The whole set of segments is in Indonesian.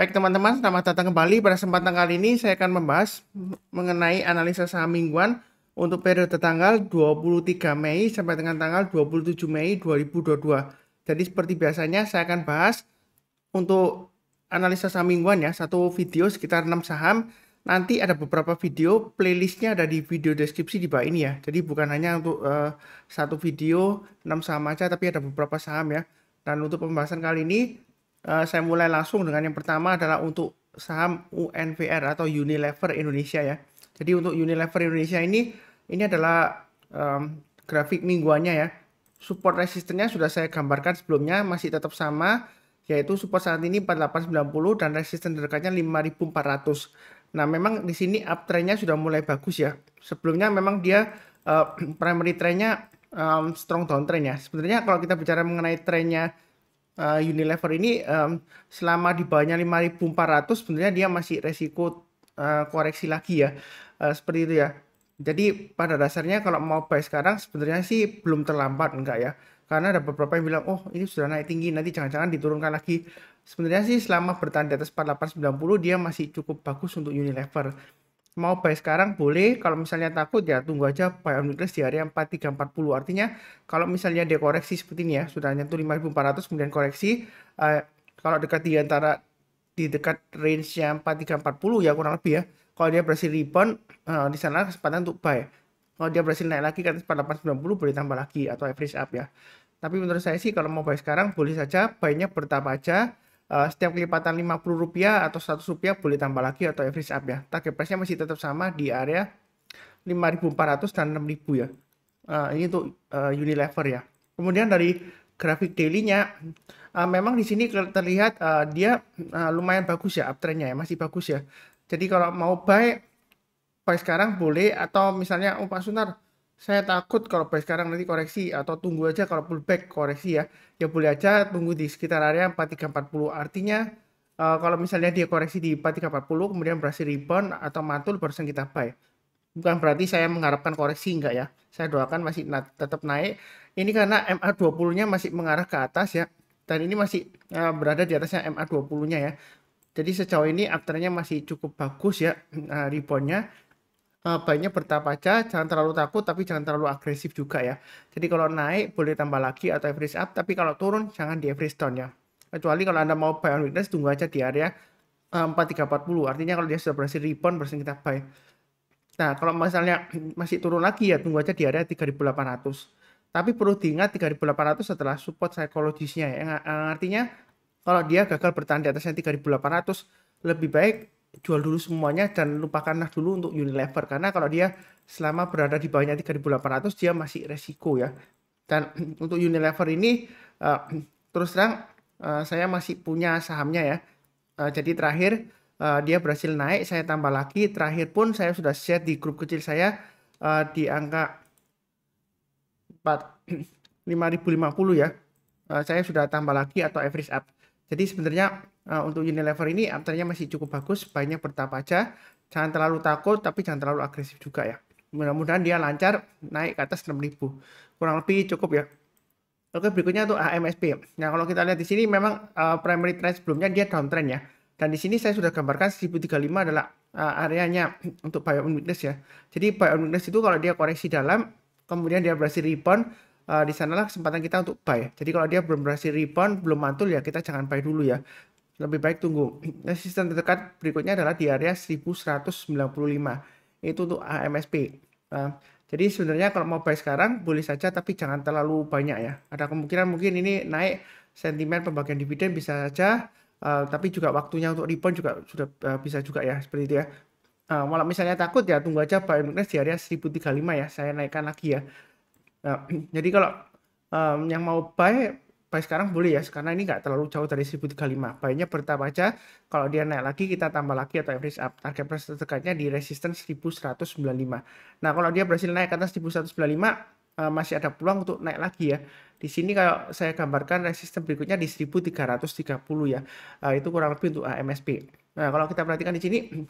Baik teman-teman, selamat datang kembali. Pada kesempatan kali ini saya akan membahas mengenai analisa saham mingguan untuk periode tanggal 23 Mei sampai dengan tanggal 27 Mei 2022. Jadi seperti biasanya saya akan bahas untuk analisa saham mingguan ya, satu video sekitar 6 saham. Nanti ada beberapa video, playlistnya ada di video deskripsi di bawah ini ya. Jadi bukan hanya untuk satu video 6 saham aja, tapi ada beberapa saham ya. Dan untuk pembahasan kali ini saya mulai langsung dengan yang pertama adalah untuk saham UNVR atau Unilever Indonesia ya. Jadi untuk Unilever Indonesia ini adalah grafik mingguannya ya. Support resistennya sudah saya gambarkan sebelumnya, masih tetap sama, yaitu support saat ini 4890 dan resisten terdekatnya 5400. Nah, memang di sini uptrendnya sudah mulai bagus ya. Sebelumnya memang dia primary trendnya strong downtrend ya. Sebenarnya kalau kita bicara mengenai trennya Unilever ini selama di bawahnya 5400 sebenarnya dia masih resiko koreksi lagi ya. Seperti itu ya. Jadi pada dasarnya kalau mau buy sekarang sebenarnya sih belum terlambat enggak ya. Karena ada beberapa yang bilang, oh ini sudah naik tinggi, nanti jangan-jangan diturunkan lagi. Sebenarnya sih selama bertahan di atas 4890 dia masih cukup bagus untuk Unilever. Mau buy sekarang boleh, kalau misalnya takut ya tunggu aja buy on weakness di area 4340. Artinya kalau misalnya dia koreksi seperti ini ya, sudah nyentuh 5400 kemudian koreksi, kalau dekat di dekat range-nya 4340 ya kurang lebih ya. Kalau dia berhasil rebound, di sana kesempatan untuk buy. Kalau dia berhasil naik lagi ke atas 4890 boleh tambah lagi atau average up ya. Tapi menurut saya sih kalau mau buy sekarang boleh saja, buy-nya bertahap aja. Setiap kelipatan Rp50 atau Rp100 boleh tambah lagi atau average up ya. Target price-nya masih tetap sama di area 5.400 dan 6.000 ya. Ini untuk Unilever ya. Kemudian dari grafik daily-nya, memang di sini terlihat dia lumayan bagus ya, uptrend-nya ya, masih bagus ya. Jadi kalau mau buy sekarang boleh, atau misalnya, oh Pak Sunar, saya takut kalau buy sekarang nanti koreksi, atau tunggu aja kalau pullback koreksi ya. Ya boleh aja tunggu di sekitar area 4340. Artinya kalau misalnya dia koreksi di 4340 kemudian berhasil rebound atau mantul barusan kita buy. Bukan berarti saya mengharapkan koreksi, enggak ya. Saya doakan masih tetap naik. Ini karena MA20-nya masih mengarah ke atas ya. Dan ini masih berada di atasnya MA20-nya ya. Jadi sejauh ini uptrendnya masih cukup bagus ya, reboundnya. Buy-nya bertahap aja, jangan terlalu takut tapi jangan terlalu agresif juga ya. Jadi kalau naik boleh tambah lagi atau average up, tapi kalau turun jangan di average down ya. Kecuali kalau Anda mau buy on weakness, tunggu aja di area 4340. Artinya kalau dia sudah berhasil rebound, berhasil kita buy. Nah, kalau misalnya masih turun lagi ya tunggu aja di area 3800. Tapi perlu diingat 3800 adalah support psikologisnya ya. Artinya kalau dia gagal bertahan di atasnya 3800, lebih baik jual dulu semuanya dan lupakanlah dulu untuk Unilever, karena kalau dia selama berada di bawahnya 3800 dia masih resiko ya. Dan untuk Unilever ini terus terang saya masih punya sahamnya ya. Jadi terakhir dia berhasil naik, saya tambah lagi. Terakhir pun saya sudah share di grup kecil saya di angka 5050 ya. Saya sudah tambah lagi atau average up. Jadi sebenarnya untuk Unilever ini uptrendnya masih cukup bagus, baiknya bertahap aja. Jangan terlalu takut tapi jangan terlalu agresif juga ya. Mudah-mudahan dia lancar naik ke atas 6000. Kurang lebih cukup ya. Oke, berikutnya untuk AMSP. Nah, kalau kita lihat di sini memang primary trend sebelumnya dia downtrend ya. Dan di sini saya sudah gambarkan 1035 adalah areanya untuk buy on weakness ya. Jadi buy on weakness itu kalau dia koreksi dalam, kemudian dia berhasil rebound, di sanalah kesempatan kita untuk buy. Jadi kalau dia belum berhasil rebound, belum mantul ya kita jangan buy dulu ya. Lebih baik tunggu. Resisten terdekat berikutnya adalah di area 1195. Itu untuk AMSP. Jadi sebenarnya kalau mau buy sekarang boleh saja tapi jangan terlalu banyak ya. Ada kemungkinan mungkin ini naik, sentimen pembagian dividen bisa saja, tapi juga waktunya untuk rebound juga sudah bisa juga ya, seperti itu ya. Kalau misalnya takut ya tunggu aja buy weakness di area 1035 ya, saya naikkan lagi ya. Jadi kalau yang mau buy sekarang boleh ya, karena ini nggak terlalu jauh dari 1035. Buy-nya bertahap aja, kalau dia naik lagi kita tambah lagi atau average up. Target price terdekatnya di resistance 1195. Nah, kalau dia berhasil naik ke atas 1195, masih ada peluang untuk naik lagi ya. Di sini kalau saya gambarkan resistance berikutnya di 1330 ya. Itu kurang lebih untuk AMSP. Nah, kalau kita perhatikan di sini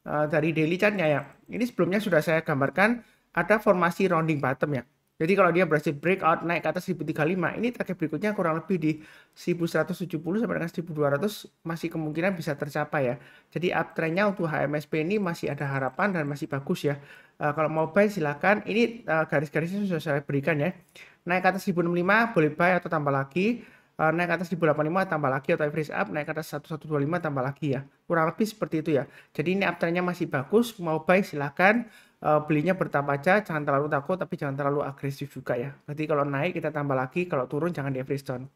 dari daily chart-nya ya. Ini sebelumnya sudah saya gambarkan ada formasi rounding bottom ya. Jadi kalau dia berhasil breakout naik ke atas 1035, ini target berikutnya kurang lebih di 1170 sampai dengan 1200 masih kemungkinan bisa tercapai ya. Jadi uptrendnya untuk HMSP ini masih ada harapan dan masih bagus ya. Kalau mau buy silakan. Ini garis-garisnya sudah saya berikan ya. Naik ke atas 1065 boleh buy atau tambah lagi. Naik ke atas 1085 tambah lagi atau average up, naik ke atas 1125 tambah lagi ya. Kurang lebih seperti itu ya. Jadi ini uptrendnya masih bagus, mau buy silakan. Belinya bertahap aja, jangan terlalu takut tapi jangan terlalu agresif juga ya. Jadi kalau naik kita tambah lagi, kalau turun jangan di average down.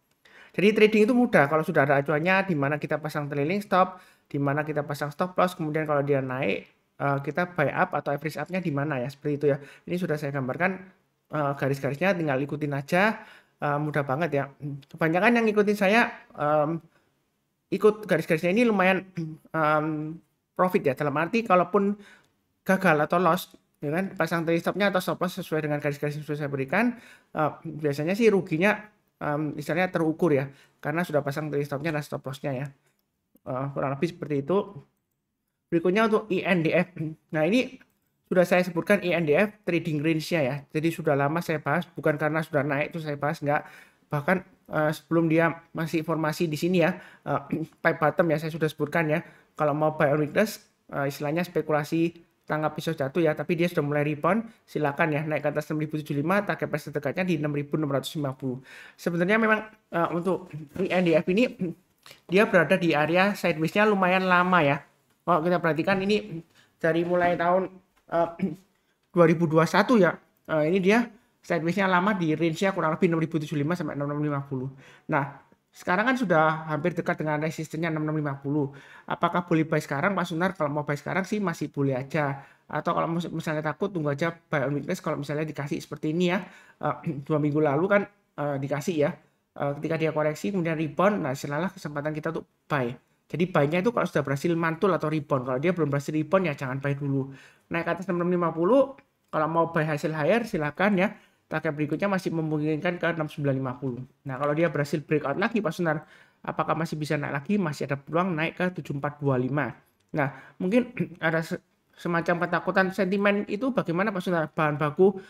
Jadi trading itu mudah kalau sudah ada acuannya, di mana kita pasang trailing stop, di mana kita pasang stop loss, kemudian kalau dia naik kita buy up atau average up-nya di mana ya, seperti itu ya. Ini sudah saya gambarkan garis-garisnya, tinggal ikutin aja, mudah banget ya. Kebanyakan yang ikutin saya ikut garis-garisnya ini lumayan profit ya, dalam arti kalaupun gagal atau loss ya kan, pasang trailing stopnya atau stop loss sesuai dengan garis-garis yang sudah saya berikan, biasanya sih ruginya misalnya terukur ya, karena sudah pasang trailing stopnya dan stop lossnya ya. Kurang lebih seperti itu. Berikutnya untuk INDF. Nah ini sudah saya sebutkan INDF trading range-nya ya. Jadi sudah lama saya bahas, bukan karena sudah naik itu saya bahas, enggak. Bahkan sebelum dia masih formasi di sini ya, pipe bottom ya saya sudah sebutkan ya. Kalau mau buy on weakness, istilahnya spekulasi tangkap pisau jatuh ya, tapi dia sudah mulai rebound, silakan ya naik ke atas 6075, target price terdekatnya di 6650. Sebenarnya memang untuk INDF ini dia berada di area sideways-nya lumayan lama ya. Kalau kita perhatikan ini dari mulai tahun 2021 ya, ini dia sideways-nya lama di range-nya kurang lebih 6075 sampai 6650. Nah, sekarang kan sudah hampir dekat dengan resistennya 6650. Apakah boleh buy sekarang Pak Sunar? Kalau mau buy sekarang sih masih boleh aja. Atau kalau misalnya takut tunggu aja buy on weakness, kalau misalnya dikasih seperti ini ya. 2 minggu lalu kan dikasih ya. Ketika dia koreksi kemudian rebound, nah selalah kesempatan kita untuk buy. Jadi buy-nya itu kalau sudah berhasil mantul atau rebound. Kalau dia belum berhasil rebound ya jangan buy dulu. Naik ke atas 6650, kalau mau buy hasil higher silakan ya. Target berikutnya masih memungkinkan ke 6950. Nah, kalau dia berhasil breakout lagi Pak Sunar, apakah masih bisa naik lagi? Masih ada peluang naik ke 7425. Nah, mungkin ada semacam ketakutan sentimen itu bagaimana Pak Sunar? Bahan baku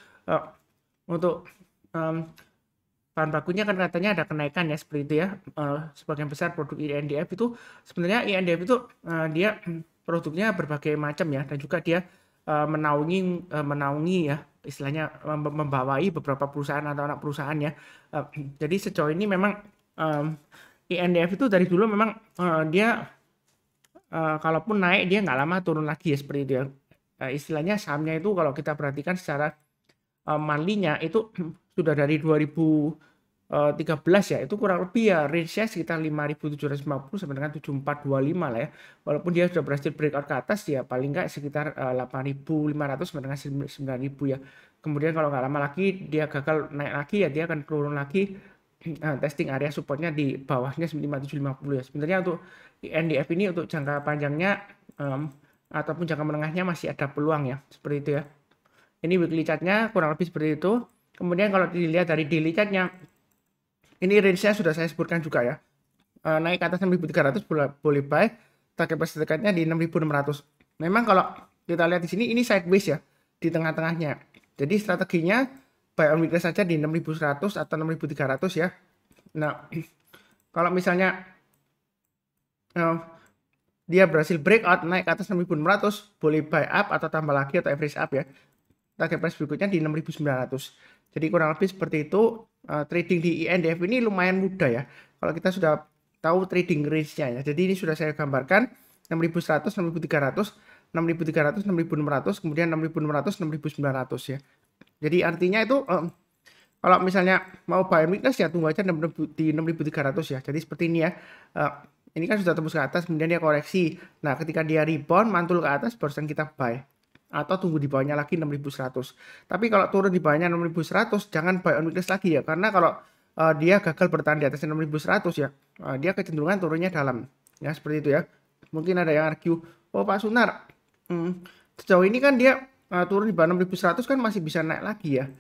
untuk bahan bakunya kan katanya ada kenaikan ya seperti itu ya. Sebagian besar produk INDF itu sebenarnya INDF itu dia produknya berbagai macam ya, dan juga dia menaungi ya, istilahnya membawai beberapa perusahaan atau anak perusahaan ya. Jadi sejauh ini memang INDF itu dari dulu memang dia kalaupun naik dia nggak lama turun lagi ya seperti itu ya. Istilahnya sahamnya itu kalau kita perhatikan secara monthly-nya itu sudah dari 2013 ya, itu kurang lebih ya range-nya sekitar 5.750 sampai dengan 7.425 lah ya. Walaupun dia sudah berhasil breakout ke atas ya paling nggak sekitar 8.500 sampai dengan 9.000 ya. Kemudian kalau nggak lama lagi dia gagal naik lagi ya dia akan turun lagi, testing area supportnya di bawahnya 5.750 ya. Sebenarnya untuk INDF ini untuk jangka panjangnya ataupun jangka menengahnya masih ada peluang ya, seperti itu ya. Ini weekly chart-nya kurang lebih seperti itu. Kemudian kalau dilihat dari daily chart-nya, ini range-nya sudah saya sebutkan juga ya. Naik ke atas 6.300 boleh buy, target price dekatnya di 6.600. Memang kalau kita lihat di sini ini sideways ya, di tengah-tengahnya. Jadi strateginya buy on weakness saja di 6.100 atau 6.300 ya. Nah, kalau misalnya dia berhasil breakout naik ke atas 6.600, boleh buy up atau tambah lagi atau average up ya. Target price berikutnya di 6.900. Jadi kurang lebih seperti itu. Trading di INDF ini lumayan mudah ya. Kalau kita sudah tahu trading range-nya ya. Jadi ini sudah saya gambarkan 6.100, 6.300, 6.300, 6.600, kemudian 6.600, 6.900 ya. Jadi artinya itu kalau misalnya mau buy weakness ya tunggu aja di 6.300 ya. Jadi seperti ini ya. Ini kan sudah tembus ke atas kemudian dia koreksi. Nah, ketika dia rebound mantul ke atas barusan kita buy. Atau tunggu di bawahnya lagi 6.100. Tapi kalau turun di bawahnya 6.100 jangan buy on weakness lagi ya, karena kalau dia gagal bertahan di atas 6.100 ya, dia kecenderungan turunnya dalam ya, seperti itu ya. Mungkin ada yang argue, oh Pak Sunar, sejauh ini kan dia turun di bawah 6.100 kan masih bisa naik lagi ya.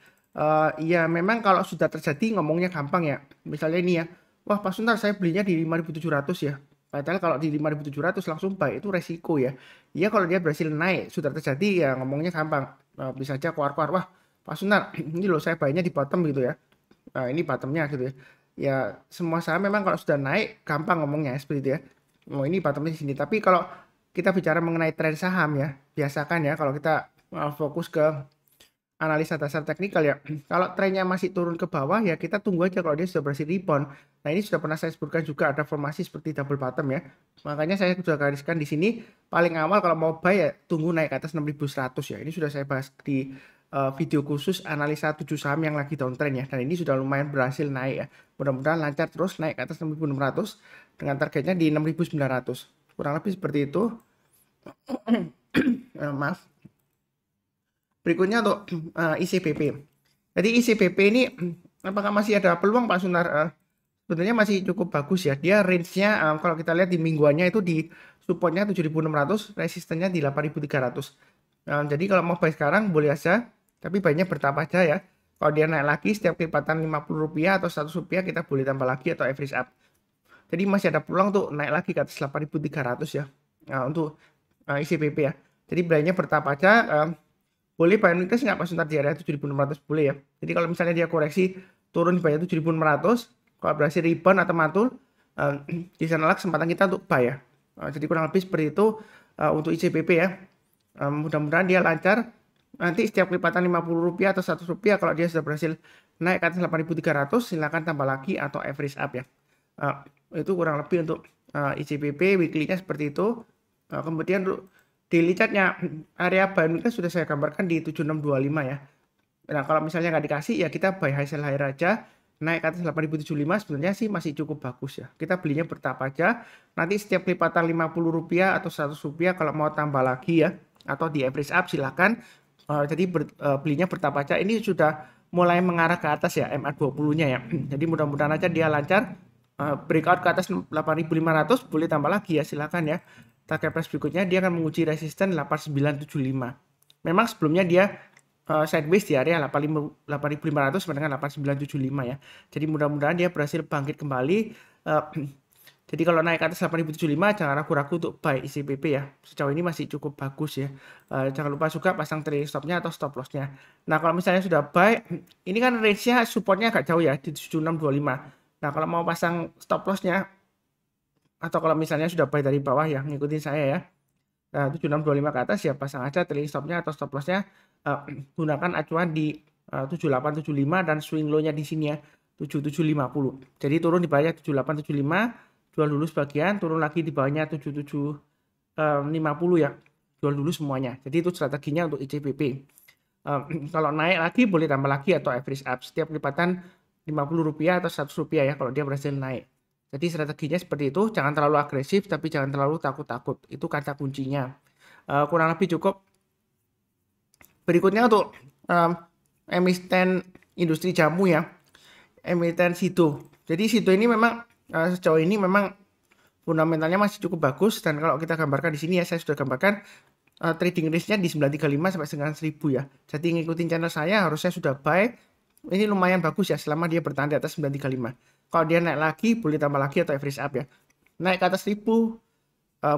Iya memang kalau sudah terjadi ngomongnya gampang ya, misalnya ini ya, wah Pak Sunar saya belinya di 5.700 ya. Padahal kalau di 5.700 langsung buy itu resiko ya. Iya kalau dia berhasil naik sudah terjadi ya ngomongnya gampang. Bisa aja keluar-keluar, wah Pak Sunar, ini loh saya buynya di bottom gitu ya. Nah, ini bottomnya gitu ya. Ya, semua saham memang kalau sudah naik gampang ngomongnya seperti itu ya. Oh, ini bottomnya di sini. Tapi kalau kita bicara mengenai tren saham ya, biasakan ya kalau kita fokus ke analisa dasar teknikal ya. Kalau trennya masih turun ke bawah ya kita tunggu aja kalau dia sudah berhasil rebound. Nah, ini sudah pernah saya sebutkan juga ada formasi seperti double bottom ya. Makanya saya sudah gariskan di sini paling awal kalau mau buy ya tunggu naik ke atas 6.100 ya. Ini sudah saya bahas di video khusus analisa 7 saham yang lagi downtrend ya. Dan ini sudah lumayan berhasil naik ya. Mudah-mudahan lancar terus naik ke atas 6.600 dengan targetnya di 6.900. Kurang lebih seperti itu. Maaf. Berikutnya untuk ICBP. Jadi ICBP ini apakah masih ada peluang Pak Sunar? Sebenarnya masih cukup bagus ya. Dia range-nya kalau kita lihat di mingguannya itu di supportnya 7.600, resistennya di 8.300. Jadi kalau mau buy sekarang boleh aja, tapi buy-nya bertahap aja ya. Kalau dia naik lagi setiap kelipatan Rp50 atau Rp100 kita boleh tambah lagi atau average up. Jadi masih ada peluang untuk naik lagi ke atas 8.300 ya. Untuk ICBP ya. Jadi buy-nya bertahap aja. Boleh buy weakness nggak Pak Suntar di area 7.600 boleh ya. Jadi kalau misalnya dia koreksi turun di bawah 7.600, kalau berhasil rebound atau mantul, di sanalah kesempatan kita untuk buy ya. Jadi kurang lebih seperti itu untuk ICBP ya. Mudah-mudahan dia lancar. Nanti setiap kelipatan Rp50 atau Rp100 kalau dia sudah berhasil naik ke atas 8.300, silakan tambah lagi atau average up ya. Itu kurang lebih untuk ICBP weekly-nya seperti itu. Kemudian untuk daily chart-nya area buy weakness sudah saya gambarkan di 7625 ya. Nah, kalau misalnya nggak dikasih ya kita buy high sell higher aja. Naik ke atas 8.075 sebenarnya sih masih cukup bagus ya. Kita belinya bertahap aja. Nanti setiap lipatan Rp50 atau Rp100 kalau mau tambah lagi ya. Atau di average up silakan. Jadi belinya bertahap aja. Ini sudah mulai mengarah ke atas ya MA20-nya ya. Jadi mudah-mudahan aja dia lancar. Breakout ke atas 8.500 boleh tambah lagi ya silakan ya. Target price berikutnya dia akan menguji resisten 8975. Memang sebelumnya dia sideways di area 8.500 sampai dengan 8975 ya. Jadi mudah-mudahan dia berhasil bangkit kembali. Jadi kalau naik ke atas 8.075 jangan ragu-ragu untuk buy ICBP ya. Sejauh ini masih cukup bagus ya. Jangan lupa juga pasang trailing stopnya atau stop lossnya. Nah kalau misalnya sudah buy, ini kan range-nya supportnya agak jauh ya di 7625. Nah kalau mau pasang stop lossnya atau kalau misalnya sudah buy dari bawah ya ngikutin saya ya. Nah, 7625 ke atas ya pasang aja trailing stopnya atau stop lossnya gunakan acuan di 7875 dan swing low-nya di sini ya 7750. Jadi turun di bawahnya 7875, jual dulu sebagian, turun lagi di bawahnya 7750 ya. Jual dulu semuanya. Jadi itu strateginya untuk ICBP. Kalau naik lagi boleh tambah lagi atau average up setiap lipatan Rp50 atau Rp100 ya kalau dia berhasil naik. Jadi strateginya seperti itu, jangan terlalu agresif tapi jangan terlalu takut-takut. Itu kata kuncinya. Kurang lebih cukup. Berikutnya untuk emiten industri jamu ya. Emiten Sido. Jadi Sido ini memang sejauh ini memang fundamentalnya masih cukup bagus dan kalau kita gambarkan di sini ya saya sudah gambarkan trading range-nya di 935 sampai dengan 1000 ya. Jadi ngikutin channel saya harusnya sudah buy. Ini lumayan bagus ya selama dia bertahan di atas 935. Kalau dia naik lagi boleh tambah lagi atau average up ya. Naik ke atas 1000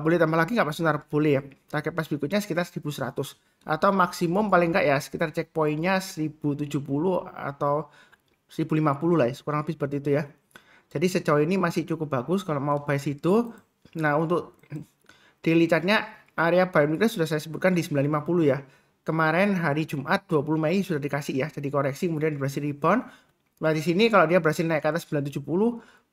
boleh tambah lagi nggak Mas Sunar? Boleh ya. Target price berikutnya sekitar 1100 atau maksimum paling nggak ya sekitar checkpointnya 1070 atau 1050 lah ya. Kurang lebih seperti itu ya. Jadi sejauh ini masih cukup bagus kalau mau buy situ. Nah untuk daily chartnya area buy weakness sudah saya sebutkan di 950 ya. Kemarin hari Jumat 20 Mei sudah dikasih ya. Jadi koreksi kemudian berhasil rebound. Nah di sini kalau dia berhasil naik ke atas 970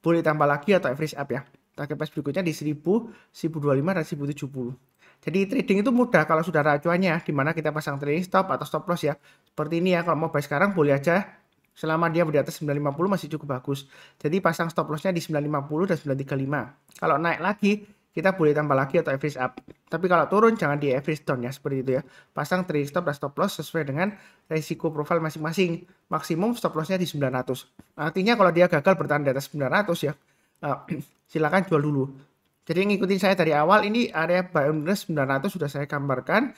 boleh tambah lagi atau average up ya. Target price berikutnya di 1000, 1025 dan 1070. Jadi trading itu mudah kalau sudah ada acuannya di mana kita pasang trailing stop atau stop loss ya. Seperti ini ya kalau mau buy sekarang boleh aja. Selama dia di atas 950 masih cukup bagus. Jadi pasang stop lossnya di 950 dan 935. Kalau naik lagi kita boleh tambah lagi atau average up. Tapi kalau turun jangan di average down ya seperti itu ya. Pasang trailing stop dan stop loss sesuai dengan resiko profil masing-masing. Maksimum stop lossnya di 900. Artinya kalau dia gagal bertahan di atas 900 ya, silakan jual dulu. Jadi ngikutin saya dari awal ini area buy on 900 sudah saya gambarkan.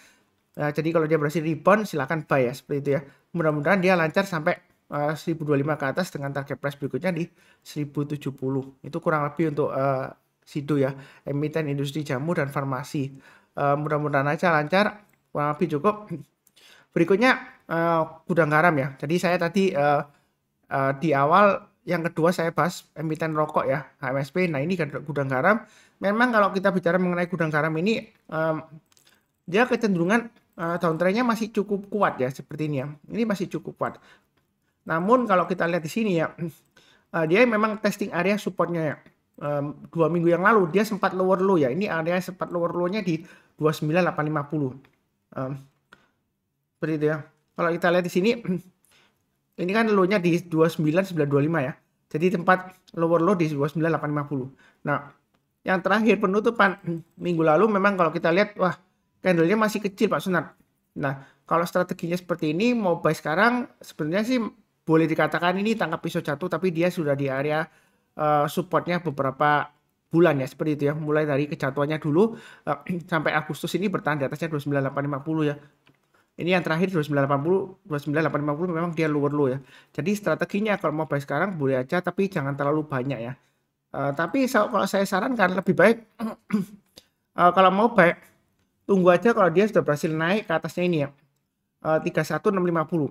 Jadi kalau dia berhasil rebound silakan buy ya seperti itu ya. Mudah-mudahan dia lancar sampai 1025 ke atas dengan target price berikutnya di 1070. Itu kurang lebih untuk Sido ya, emiten industri jamu dan farmasi. Mudah-mudahan aja lancar, kurang lebih cukup. Berikutnya gudang garam ya. Jadi saya tadi di awal yang kedua saya bahas emiten rokok ya, HMSP. Nah ini gudang garam. Memang kalau kita bicara mengenai gudang garam ini, dia kecenderungan downtrendnya masih cukup kuat ya seperti ini ya. Ini masih cukup kuat. Namun kalau kita lihat di sini ya, dia memang testing area supportnya ya. 2 minggu yang lalu dia sempat lower low ya. Ini area sempat lower low-nya di 29850. Seperti itu ya. Kalau kita lihat di sini, ini kan low-nya di 29925 ya. Jadi tempat lower low di 29850. Nah, yang terakhir penutupan minggu lalu memang kalau kita lihat, wah, candle-nya masih kecil Pak Sunar. Nah, kalau strateginya seperti ini, mau buy sekarang, sebenarnya sih boleh dikatakan ini tangkap pisau jatuh, tapi dia sudah di area supportnya beberapa bulan ya, seperti itu ya. Mulai dari kejatuhannya dulu sampai Agustus ini bertahan di atasnya 29850 ya. Ini yang terakhir 2980, 29850 memang dia lower low ya. Jadi strateginya kalau mau buy sekarang boleh aja, tapi jangan terlalu banyak ya. Tapi kalau saya sarankan lebih baik kalau mau buy tunggu aja kalau dia sudah berhasil naik ke atasnya ini ya. 31650.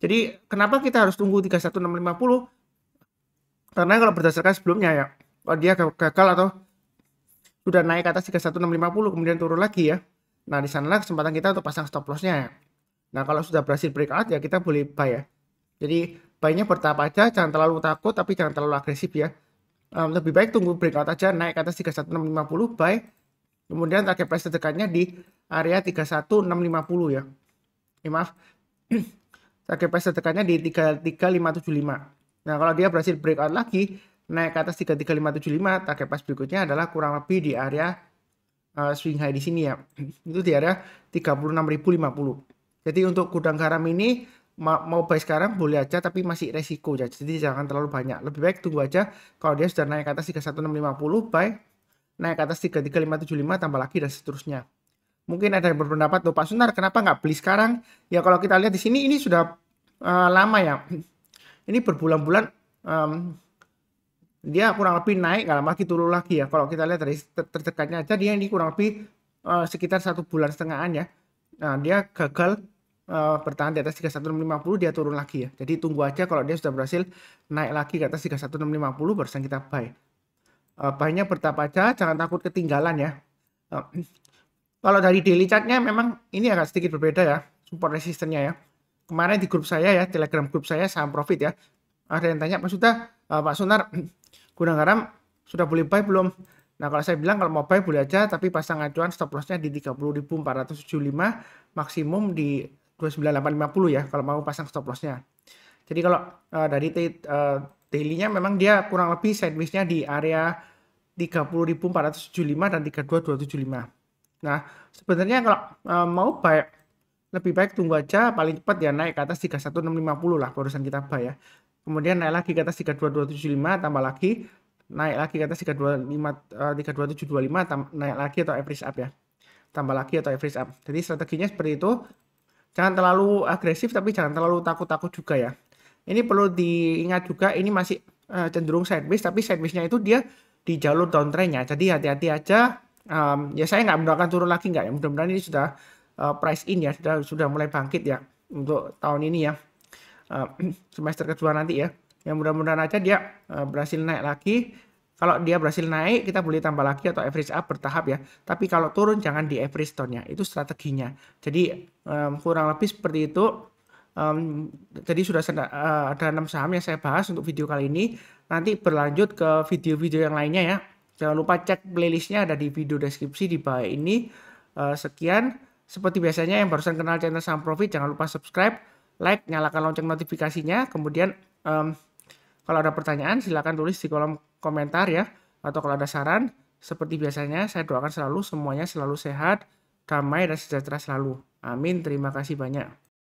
Jadi kenapa kita harus tunggu 31650? Karena kalau berdasarkan sebelumnya ya, kalau dia gagal atau sudah naik ke atas 31650 kemudian turun lagi ya. Nah, di sanalah kesempatan kita untuk pasang stop loss-nya ya. Nah, kalau sudah berhasil breakout ya kita boleh buy ya. Jadi buy-nya bertahap aja, jangan terlalu takut tapi jangan terlalu agresif ya. Lebih baik tunggu breakout aja naik ke atas 31650 buy. Kemudian target price terdekatnya di area 31650 ya. Maaf. Target price terdekatnya di 33575. Nah, kalau dia berhasil breakout lagi naik ke atas 33575, target price berikutnya adalah kurang lebih di area swing high di sini ya. Itu di area 36.050. Jadi untuk gudang garam ini mau buy sekarang boleh aja tapi masih resiko ya. Jadi jangan terlalu banyak. Lebih baik tunggu aja kalau dia sudah naik ke atas 31650 buy, naik ke atas 33575 tambah lagi dan seterusnya. Mungkin ada yang berpendapat tuh Pak Sunar kenapa nggak beli sekarang? Ya kalau kita lihat di sini ini sudah lama ya. Ini berbulan-bulan dia kurang lebih naik, nggak lama lagi turun lagi ya. Kalau kita lihat dari terdekatnya aja dia ini kurang lebih sekitar 1,5 bulan ya. Nah dia gagal bertahan di atas 31650 dia turun lagi ya. Jadi tunggu aja kalau dia sudah berhasil naik lagi ke atas 31650 barusan kita buy. Buy-nya bertahap aja, jangan takut ketinggalan ya. Kalau dari daily chartnya memang ini agak sedikit berbeda ya support resistennya ya. Kemarin di grup saya ya, Telegram grup saya saham profit ya. Ada yang tanya, Pak Sunar, gudang garam sudah boleh buy belum? Nah, kalau saya bilang kalau mau buy boleh aja, tapi pasang acuan stop loss-nya di 30.475, maksimum di 29.850 ya, kalau mau pasang stop loss-nya. Jadi kalau dari daily-nya memang dia kurang lebih sideways-nya di area 30.475 dan 32.275. Nah, sebenarnya kalau mau buy lebih baik tunggu aja, paling cepat ya naik ke atas 31650 lah barusan kita buy ya. Kemudian naik lagi ke atas 32275 tambah lagi naik lagi ke atas 32725 naik lagi atau average up ya. Tambah lagi atau average up. Jadi strateginya seperti itu. Jangan terlalu agresif tapi jangan terlalu takut-takut juga ya. Ini perlu diingat juga ini masih cenderung sideways tapi sideways-nya itu dia di jalur downtrend-nya. Jadi hati-hati aja. Ya saya nggak mendoakan turun lagi nggak ya. Mudah-mudahan ini sudah price in ya, sudah mulai bangkit ya untuk tahun ini ya, semester kedua nanti ya. Yang mudah-mudahan aja dia berhasil naik lagi. Kalau dia berhasil naik kita boleh tambah lagi atau average up bertahap ya. Tapi kalau turun jangan di average down-nya, itu strateginya. Jadi kurang lebih seperti itu. Jadi sudah ada 6 saham yang saya bahas untuk video kali ini. Nanti berlanjut ke video-video yang lainnya ya. Jangan lupa cek playlistnya ada di video deskripsi di bawah ini. Sekian. Seperti biasanya yang barusan kenal channel Saham Profit jangan lupa subscribe, like, nyalakan lonceng notifikasinya. Kemudian kalau ada pertanyaan silakan tulis di kolom komentar ya. Atau kalau ada saran seperti biasanya saya doakan selalu semuanya selalu sehat, damai dan sejahtera selalu. Amin. Terima kasih banyak.